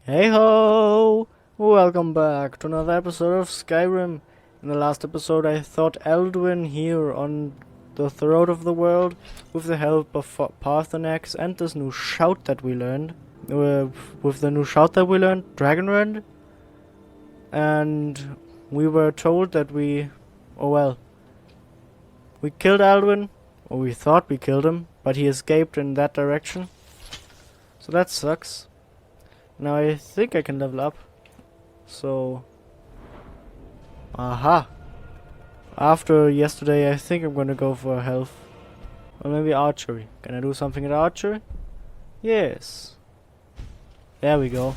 Hey ho! Welcome back to another episode of Skyrim. In the last episode, I thought Elduin here on the throat of the world with the help of Parthenax and this new shout that we learned. With the new shout that we learned, Dragonrend. And we were told that we killed Elduin, or we thought we killed him, but he escaped in that direction. So that sucks. Now I think I can level up. So, aha. After yesterday, I think I'm gonna go for health. Or maybe archery. Can I do something at archery? Yes. There we go.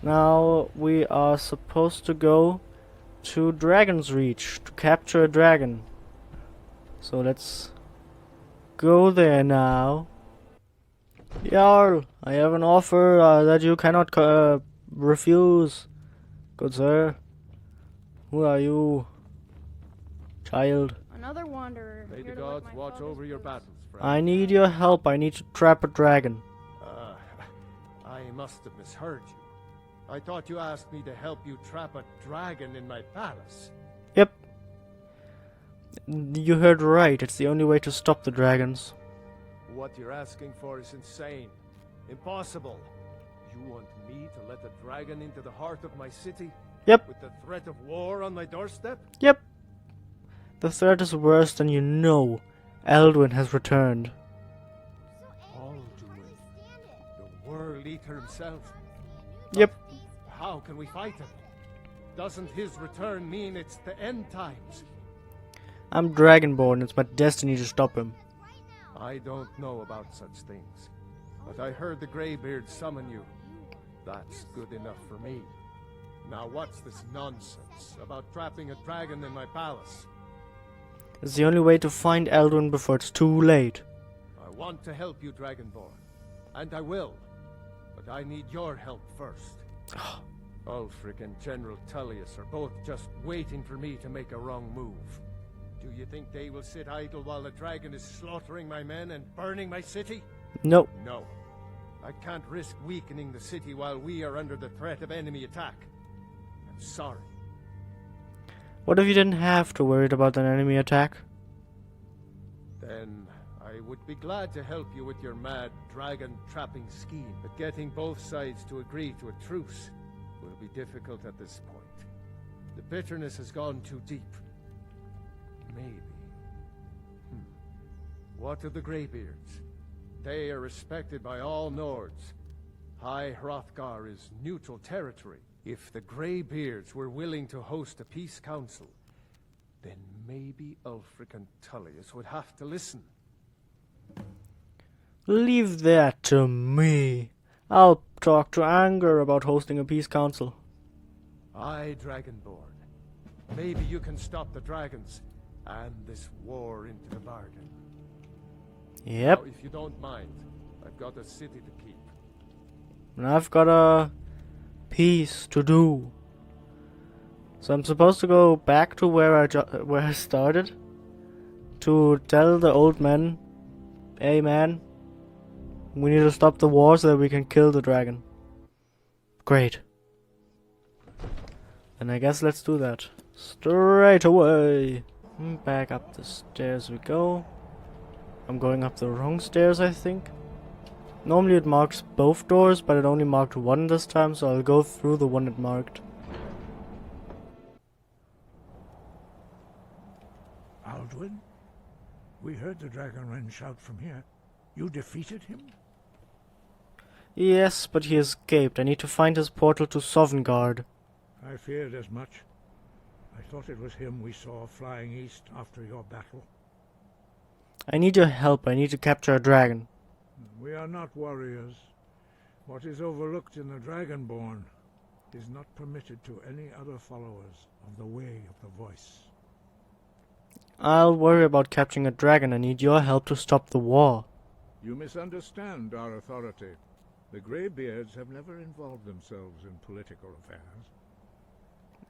Now we are supposed to go to Dragonsreach to capture a dragon. So let's go there now. Jarl, I have an offer that you cannot refuse. Good sir. Who are you? Child. Another wanderer. May the here to work gods my watch father's over your business. battles, friend. I need your help. I need to trap a dragon. I must have misheard you. I thought you asked me to help you trap a dragon in my palace. Yep. You heard right. It's the only way to stop the dragons. What you're asking for is insane. Impossible. You want me to let a dragon into the heart of my city? Yep. With the threat of war on my doorstep? Yep. The threat is worse than you know. Elduin has returned. Alduin, the World Eater himself. Yep. How can we fight him? Doesn't his return mean it's the end times? I'm Dragonborn. It's my destiny to stop him. I don't know about such things, but I heard the Greybeard summon you. That's good enough for me. Now what's this nonsense about trapping a dragon in my palace? It's the only way to find Elduin before it's too late. I want to help you, Dragonborn, and I will, but I need your help first. Ulfric and General Tullius are both just waiting for me to make a wrong move. Do you think they will sit idle while the dragon is slaughtering my men and burning my city? No. No. I can't risk weakening the city while we are under the threat of enemy attack. I'm sorry. What if you didn't have to worry about an enemy attack? Then I would be glad to help you with your mad dragon trapping scheme, but getting both sides to agree to a truce will be difficult at this point. The bitterness has gone too deep. Maybe. What of the Greybeards? They are respected by all Nords. High Hrothgar is neutral territory. If the Greybeards were willing to host a peace council, then maybe Ulfric and Tullius would have to listen. Leave that to me. I'll talk to Anger about hosting a peace council. Aye, Dragonborn. Maybe you can stop the dragons and this war into the bargain. Yep. Now, if you don't mind, I've got a city to keep. And I've got a piece to do. So I'm supposed to go back to where I started to tell the old man, hey man, we need to stop the war so that we can kill the dragon. Great. Then I guess let's do that. Straight away. Back up the stairs we go. I'm going up the wrong stairs, I think. Normally it marks both doors, but it only marked one this time, so I'll go through the one it marked. Alduin? We heard the Dragonrend shout from here. You defeated him? Yes, but he escaped. I need to find his portal to Sovngarde. I feared as much. I thought it was him we saw flying east after your battle. I need your help. I need to capture a dragon. We are not warriors. What is overlooked in the Dragonborn is not permitted to any other followers of the Way of the Voice. I'll worry about capturing a dragon. I need your help to stop the war. You misunderstand our authority. The Greybeards have never involved themselves in political affairs.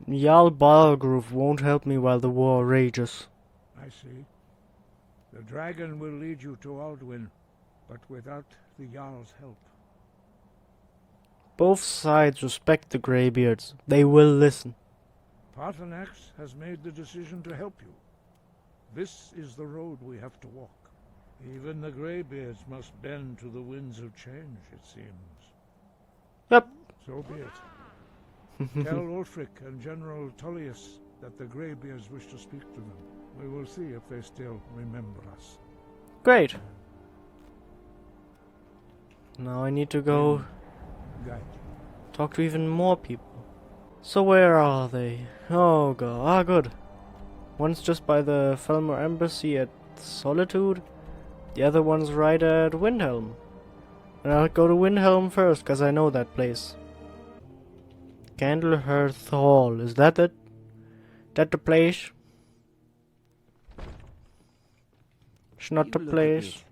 Jarl Balgrove won't help me while the war rages. I see. The dragon will lead you to Alduin, but without the Jarl's help. Both sides respect the Greybeards. They will listen. Paarthurnax has made the decision to help you. This is the road we have to walk. Even the Greybeards must bend to the winds of change, it seems. Yep. So be it. Tell Ulfric and General Tullius that the Greybeards wish to speak to them. We will see if they still remember us. Great. Now I need to go Guide. talk to even more people. So where are they? Oh god. Ah, good. One's just by the Felmer Embassy at Solitude. The other one's right at Windhelm. And I'll go to Windhelm first, because I know that place. Candlehearth Hall. Is that it? That the place? It's not the place.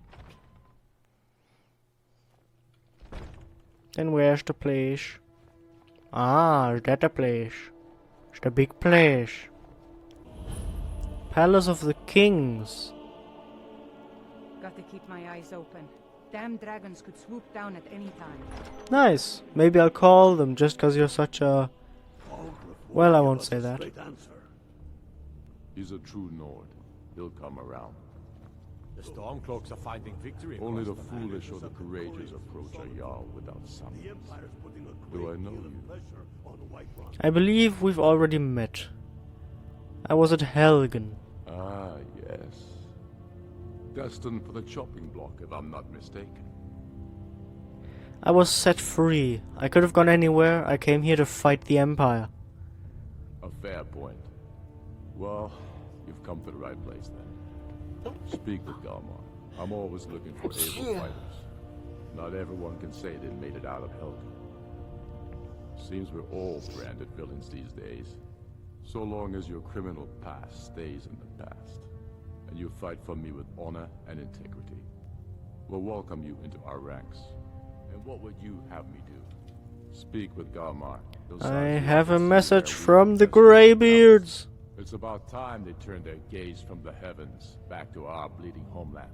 Then where's the place? Ah, is that the place? It's the big place. Palace of the Kings. Got to keep my eyes open. Damn dragons could swoop down at any time. Nice. Maybe I'll call them just because you're such a... Well, I won't say that. He's a true Nord. He'll come around. The Stormcloaks are finding victory. Only the foolish or the courageous approach a Jarl without summons. Do I know you? I believe we've already met. I was at Helgen. Ah, yes. Destined for the chopping block, if I'm not mistaken. I was set free. I could have gone anywhere. I came here to fight the Empire. A fair point. Well, you've come to the right place then. Speak with Galmar. I'm always looking for able fighters. Not everyone can say they made it out of Helgen. Seems we're all branded villains these days. So long as your criminal past stays in the past, and you fight for me with honor and integrity, we'll welcome you into our ranks. And what would you have me do? Speak with Galmar. I have a message from the Greybeards. It's about time they turned their gaze from the heavens back to our bleeding homeland.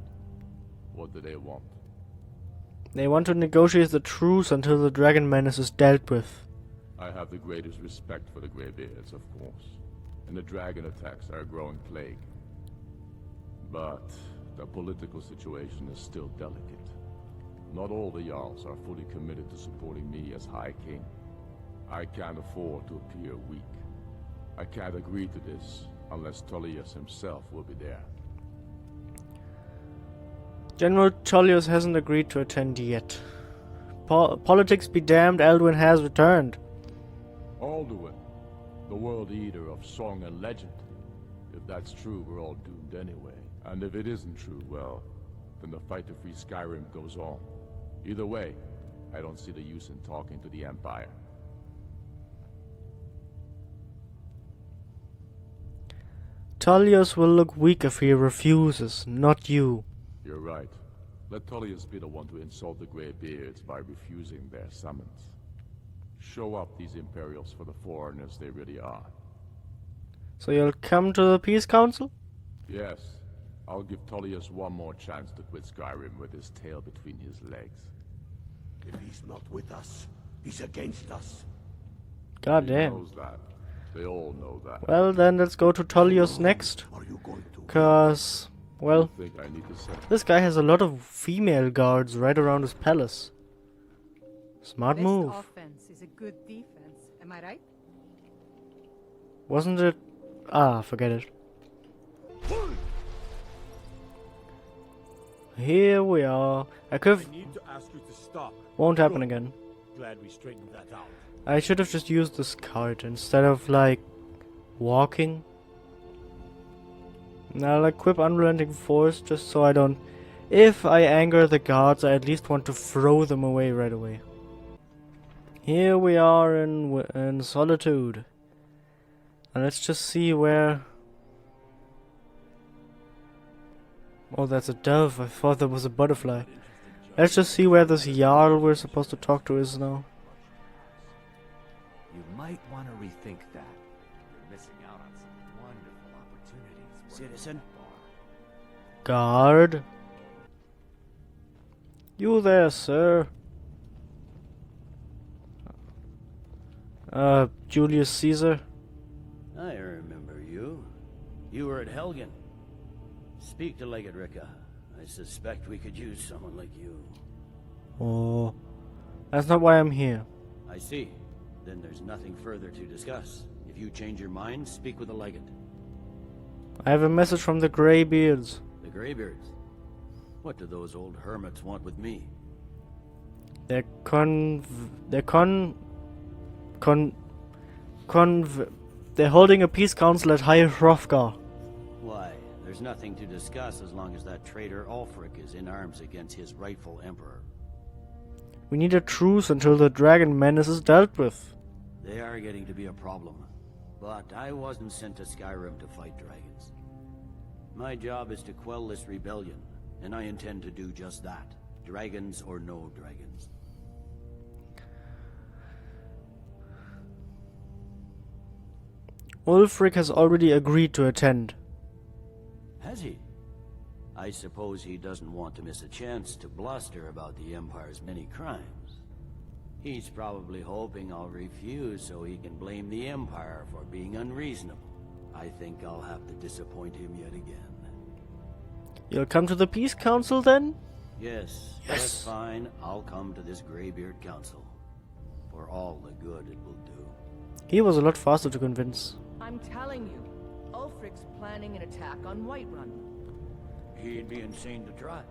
What do they want? They want to negotiate the truce until the dragon menace is dealt with. I have the greatest respect for the Greybeards, of course, and the dragon attacks are a growing plague. But the political situation is still delicate. Not all the Jarls are fully committed to supporting me as High King. I can't afford to appear weak. I can't agree to this unless Tullius himself will be there. General Tullius hasn't agreed to attend yet. Politics be damned, Elduin has returned. Alduin, the world eater of song and legend. If that's true, we're all doomed anyway. And if it isn't true, well, then the fight to free Skyrim goes on. Either way, I don't see the use in talking to the Empire. Tullius will look weak if he refuses, not you. You're right. Let Tullius be the one to insult the Greybeards by refusing their summons. Show up these Imperials for the foreigners they really are. So you'll come to the Peace Council? Yes. I'll give Tullius one more chance to quit Skyrim with his tail between his legs. If he's not with us, he's against us. God He damn. knows that. They all know that. Well, then let's go to Tullius next. Are you going to? Cause, well, I think I need to set this guy has a lot of female guards right around his palace. Smart Best move. offense is a good defense. Am I right? Wasn't it? Ah, forget it. Here we are. I could have... need to ask you to stop. Won't happen again. Glad we straightened that out. I should have just used this cart instead of, like, walking. Now I'll equip Unrelenting Force just so I don't... If I anger the guards, I at least want to throw them away right away. Here we are in Solitude. And let's just see where... Oh, that's a dove. I thought that was a butterfly. Let's just see where this Jarl we're supposed to talk to is now. You might want to rethink that. You're missing out on some wonderful opportunities. Citizen? Guard. You there, sir. Julius Caesar. I remember you. You were at Helgen. Speak to Legate Ricka. I suspect we could use someone like you. Oh, that's not why I'm here. I see. Then there's nothing further to discuss. If you change your mind, speak with the Legate. I have a message from the Greybeards. The Greybeards? What do those old hermits want with me? They're holding a peace council at High Hrothgar. Why? There's nothing to discuss as long as that traitor Ulfric is in arms against his rightful emperor. We need a truce until the dragon menace is dealt with. They are getting to be a problem. But I wasn't sent to Skyrim to fight dragons. My job is to quell this rebellion, and I intend to do just that. Dragons or no dragons. Ulfric has already agreed to attend. Has he? I suppose he doesn't want to miss a chance to bluster about the Empire's many crimes. He's probably hoping I'll refuse so he can blame the Empire for being unreasonable. I think I'll have to disappoint him yet again. You'll come to the peace council then? Yes, that's fine. I'll come to this Greybeard Council. For all the good it will do. He was a lot faster to convince. I'm telling you, Ulfric's planning an attack on Whiterun. He'd be insane to try.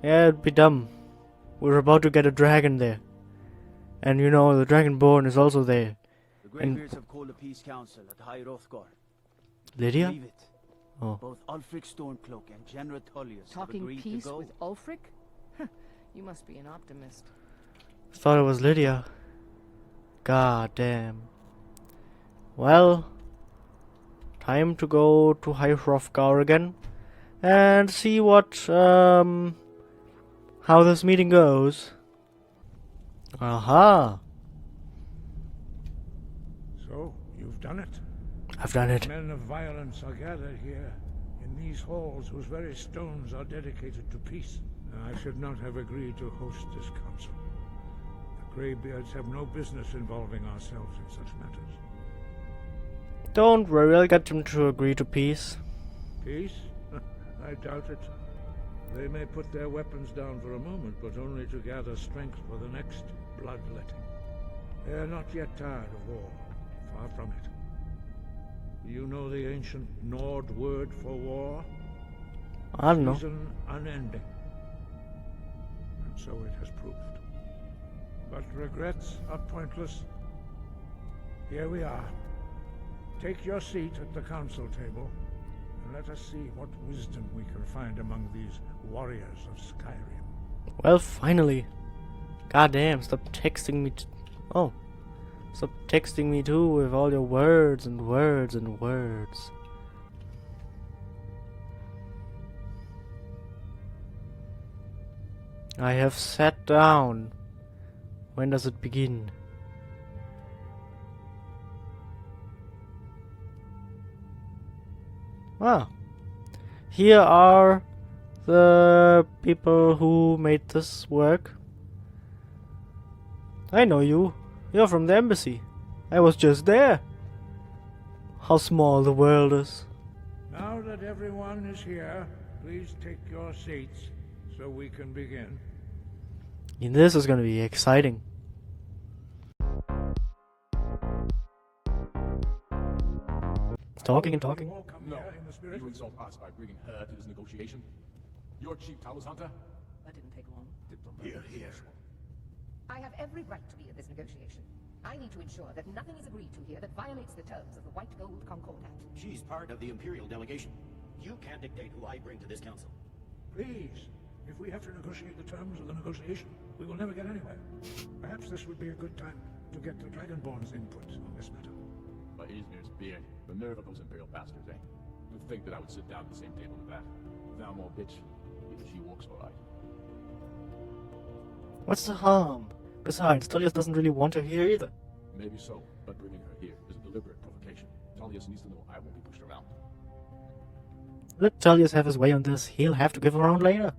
Yeah, it'd be dumb. We're about to get a dragon there. And you know, the Dragonborn is also there. The Greybeards have called a peace council at High Hrothgar. Lydia? Believe it. Oh. Both Ulfric Stormcloak and General Tullius have Talking agreed peace to go. with Ulfric? You must be an optimist. Thought it was Lydia. God damn. Well, time to go to High Hrothgar again and see what how this meeting goes. Aha! So, you've done it. I've done it. Men of violence are gathered here, in these halls whose very stones are dedicated to peace. I should not have agreed to host this council. The Greybeards have no business involving ourselves in such matters. Don't worry, I'll get them to agree to peace. Peace? I doubt it. They may put their weapons down for a moment, but only to gather strength for the next bloodletting. They are not yet tired of war. Far from it. You know the ancient Nord word for war? I don't know. Season unending. And so it has proved. But regrets are pointless. Here we are. Take your seat at the council table, and let us see what wisdom we can find among these warriors of Skyrim. Well, finally. God damn, stop texting me. Oh. Stop texting me too with all your words and words and words. I have sat down. When does it begin? Ah. Here are the people who made this work. I know you. You're from the embassy. I was just there. How small the world is. Now that everyone is here, please take your seats so we can begin. And this is gonna be exciting. Talking and talking. No, you insult us by bringing her to this negotiation. You're chief Talos Hunter? That didn't take long. Here, here. I have every right to be at this negotiation. I need to ensure that nothing is agreed to here that violates the terms of the White Gold Concordat. She's part of the Imperial delegation. You can't dictate who I bring to this council. Please, if we have to negotiate the terms of the negotiation, we will never get anywhere. Perhaps this would be a good time to get the Dragonborn's input on this matter. By Izmir's beard, the nerve of those Imperial bastards, eh? To think that I would sit down at the same table with that. Now more bitch. Either she walks or I. What's the harm? Besides, Tullius doesn't really want her here either. Maybe so, but bringing her here is a deliberate provocation. Tullius needs to know I won't be pushed around. Let Tullius have his way on this. He'll have to give her around later.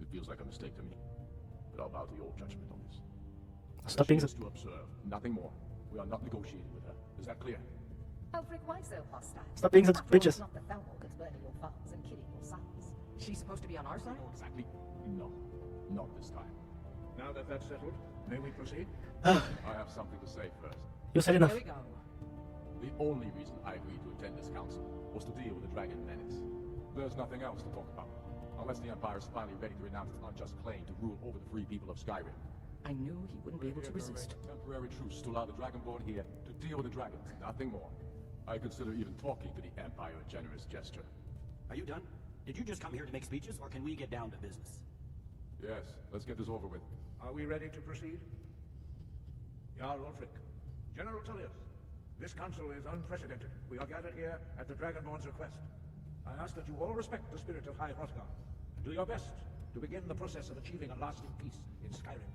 It feels like a mistake to me. But I'll bow to your judgment on this. Stop being so... to observe, nothing more. We are not negotiating with her. Is that clear? Ulfric, why so hostile? Stop being such After all, bitches. it's not the Thalmor that's burning your farms and killing your sons. She's supposed to be on our side? Exactly. No, not this time. Now that that's settled, may we proceed? I have something to say first. You said enough. Here we go. The only reason I agreed to attend this council was to deal with the dragon menace. There's nothing else to talk about, unless the Empire is finally ready to renounce its unjust claim to rule over the free people of Skyrim. I knew he wouldn't be able to resist. Temporary truce to allow the Dragonborn here to deal with the dragons, nothing more. I consider even talking to the Empire a generous gesture. Are you done? Did you just come here to make speeches, or can we get down to business? Yes, let's get this over with. Are we ready to proceed? Jarl Ulfric, General Tullius, this council is unprecedented. We are gathered here at the Dragonborn's request. I ask that you all respect the spirit of High Hrothgar, and do your best to begin the process of achieving a lasting peace in Skyrim.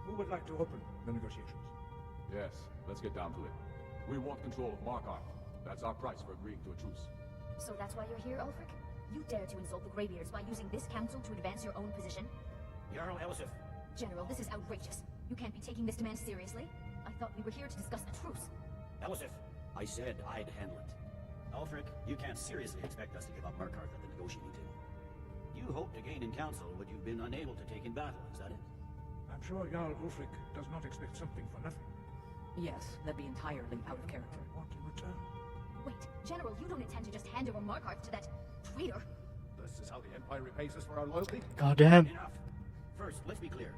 Who would like to open the negotiations? Yes, let's get down to it. We want control of Markarth. That's our price for agreeing to a truce. So that's why you're here, Ulfric? You dare to insult the Greybeards by using this council to advance your own position? Jarl Elisif. General, this is outrageous. You can't be taking this demand seriously. I thought we were here to discuss a truce. Elisif, I said I'd handle it. Ulfric, you can't seriously expect us to give up Markarth at the negotiating table. You hope to gain in council what you've been unable to take in battle, is that it? I'm sure Jarl Ulfric does not expect something for nothing. Yes, that'd be entirely out of character. Want in return? Wait, General, you don't intend to just hand over Markarth to that traitor? This is how the Empire repays us for our loyalty? Goddamn. Enough. First, let's be clear.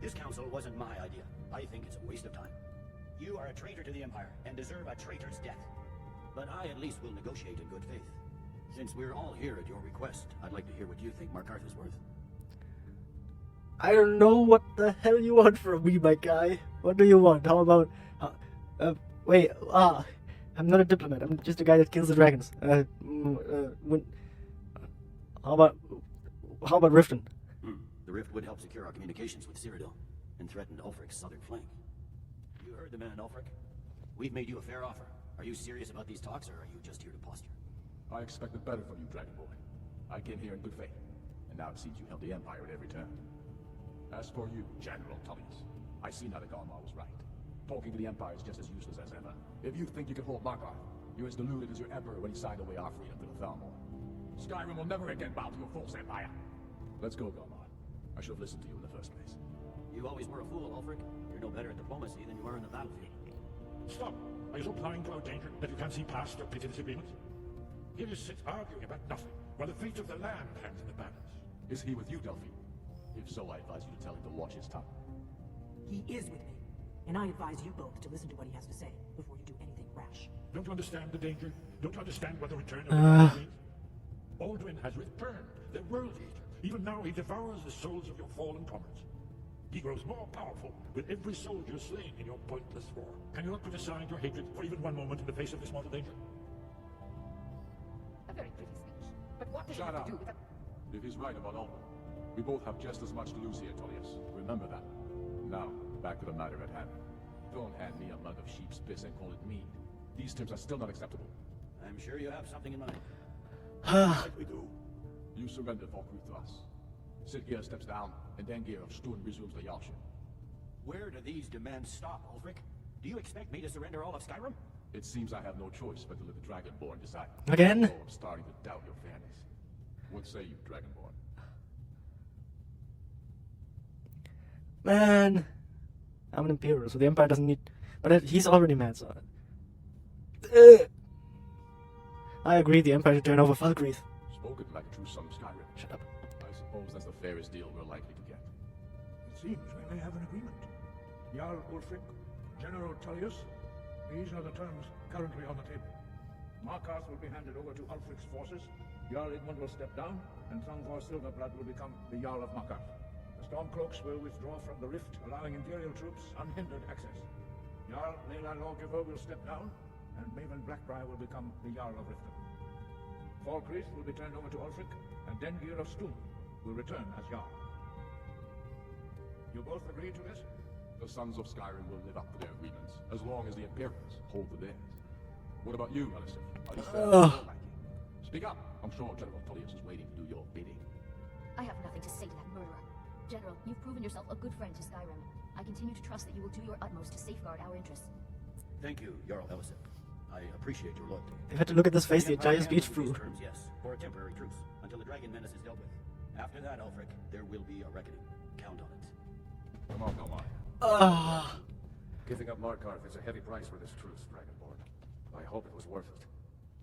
This council wasn't my idea. I think it's a waste of time. You are a traitor to the Empire and deserve a traitor's death. But I at least will negotiate in good faith. Since we're all here at your request, I'd like to hear what you think Markarth is worth. I don't know what the hell you want from me, my guy. What do you want? How about... I'm not a diplomat. I'm just a guy that kills the dragons. How about Riften? The rift would help secure our communications with Cyrodiil and threaten Ulfric's southern flank. You heard the man, Ulfric. We've made you a fair offer. Are you serious about these talks, or are you just here to posture? I expected better from you, Dragonborn. I came here in good faith, and now it seems you help the Empire at every turn. As for you, General Tullius, I see now that Galmar was right. Talking to the Empire is just as useless as ever. If you think you can hold Markarth, you're as deluded as your emperor when he signed away our freedom to the Thalmor. Skyrim will never again bow to your false empire. Let's go, Galmar. I should have listened to you in the first place. You always were a fool, Ulfric. You're no better at diplomacy than you are in the battlefield. Stop! Are you so blind to our danger that you can't see past your petty disagreements? Here you sit arguing about nothing, while the fate of the land hangs in the balance. Is he with you, Delphine? If so, I advise you to tell him to watch his tongue. He is with me, and I advise you both to listen to what he has to say before you do anything rash. Don't you understand the danger? Don't you understand what the return of the means? Baldwin has returned, the world eater. Even now he devours the souls of your fallen comrades. He grows more powerful with every soldier slain in your pointless war. Can you not put aside your hatred for even one moment in the face of this mortal danger? A very pretty speech. But what does it Shut have up. to do with the... If he's right about Ulfric, we both have just as much to lose here, Tullius. Remember that. Now, back to the matter at hand. Don't hand me a mug of sheep's piss and call it mead. These terms are still not acceptable. I'm sure you have something in mind. Like we do. You surrender Falkreath to us. Siggeir steps down, and Dengir of Sturm resumes the Jarlship. Where do these demands stop, Ulfric? Do you expect me to surrender all of Skyrim? It seems I have no choice but to let the Dragonborn decide. Again? Oh, I'm starting to doubt your fairness. What say you, Dragonborn? Man, I'm an Imperial, so the Empire doesn't need... But he's already mad, so... I agree, the Empire should turn over Falkreath. Spoken like a true son of Skyrim. Shut up. I suppose that's the fairest deal we're likely to get. It seems we may have an agreement. Jarl Ulfric, General Tullius, these are the terms currently on the table. Markarth will be handed over to Ulfric's forces, Jarl Igmund will step down, and Thungvar Silverblood will become the Jarl of Markarth. The Stormcloaks will withdraw from the rift, allowing Imperial troops unhindered access. Jarl Leila Lawgiver will step down, and Maven Blackbriar will become the Jarl of Riften. Falkreath will be turned over to Ulfric, and Dengir of Sturm will return as Jarl. You both agree to this? The sons of Skyrim will live up to their agreements, as long as the Imperials hold to theirs. What about you, Elisif? Are you fair to your liking? Speak up! I'm sure General Tullius is waiting to do your bidding. I have nothing to say to that murderer. General, you've proven yourself a good friend to Skyrim. I continue to trust that you will do your utmost to safeguard our interests. Thank you, Jarl Ellison. I appreciate your loyalty. They've had to look at this face the entire speech These through. terms, yes, for a temporary truce, until the dragon menace is dealt with. After that, Ulfric, there will be a reckoning. Count on it. Come on, come on. Ah. Giving up Markarth is a heavy price for this truce, Dragonborn. I hope it was worth it.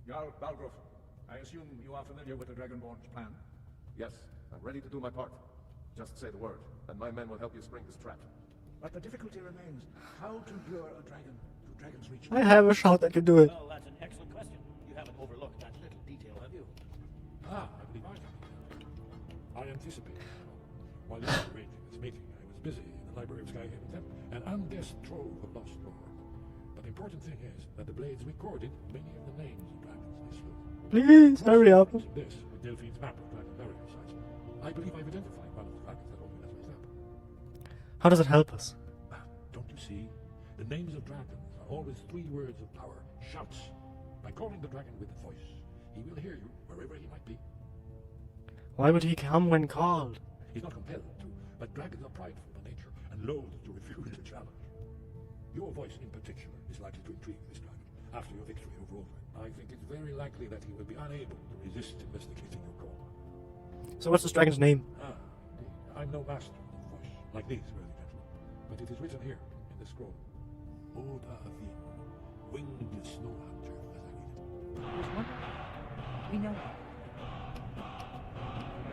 Jarl Balgruuf, I assume you are familiar with the Dragonborn's plan? Yes, I'm ready to do my part. Just say the word, and my men will help you spring this trap. But the difficulty remains how to lure a dragon to Dragonsreach. I have a shot that can do it. Well, that's an excellent question. You haven't overlooked that little detail, have you? I believe I can. I anticipated. While you were arranging this meeting, I was busy in the library of Skyrim Temple, an unguessed trove of lost lore. But the important thing is that the blades recorded many of the names of dragons they slew. Please, hurry up. This with Delphine's map of dragon burial sites. I believe I've identified one of the dragons that opened as my stamp. How does it help us? Don't you see? The names of dragons are always 3 words of power, shouts. By calling the dragon with a voice, he will hear you wherever he might be. Why would he come when called? He's not compelled to, but dragons are prideful by nature and loath to refuse a challenge. Your voice in particular is likely to intrigue this dragon. After your victory over Ulfric, I think it's very likely that he will be unable to resist investigating your call. So what's this dragon's name? Indeed. I'm no master of voice, like these worthy gentlemen, but it is written here in the scroll. Oda Avin, winged snow hunter, as I read it. There's one more. We know it.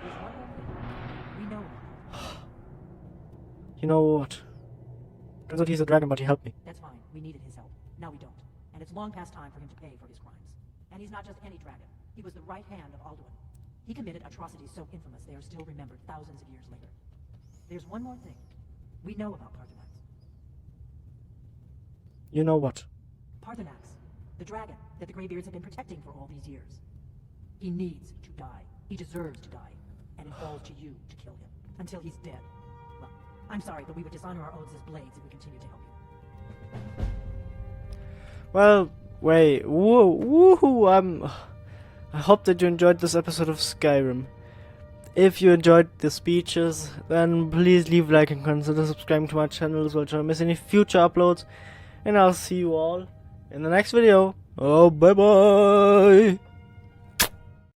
There's one more. We know it. You know what? Turns out he's a dragon, but he helped me. That's fine. We needed his help. Now we don't. And it's long past time for him to pay for his crimes. And he's not just any dragon. He was the right hand of Alduin. He committed atrocities so infamous they are still remembered thousands of years later. There's one more thing. We know about Parthenax. You know what? Parthenax, the dragon that the Greybeards have been protecting for all these years. He needs to die. He deserves to die. And it falls to you to kill him. Until he's dead. Well, I'm sorry, but we would dishonor our oaths as blades if we continue to help you. Well, wait. Woohoo! I hope that you enjoyed this episode of Skyrim. If you enjoyed the speeches, then please leave a like and consider subscribing to my channel as well to not miss any future uploads. And I'll see you all in the next video. Oh, bye bye!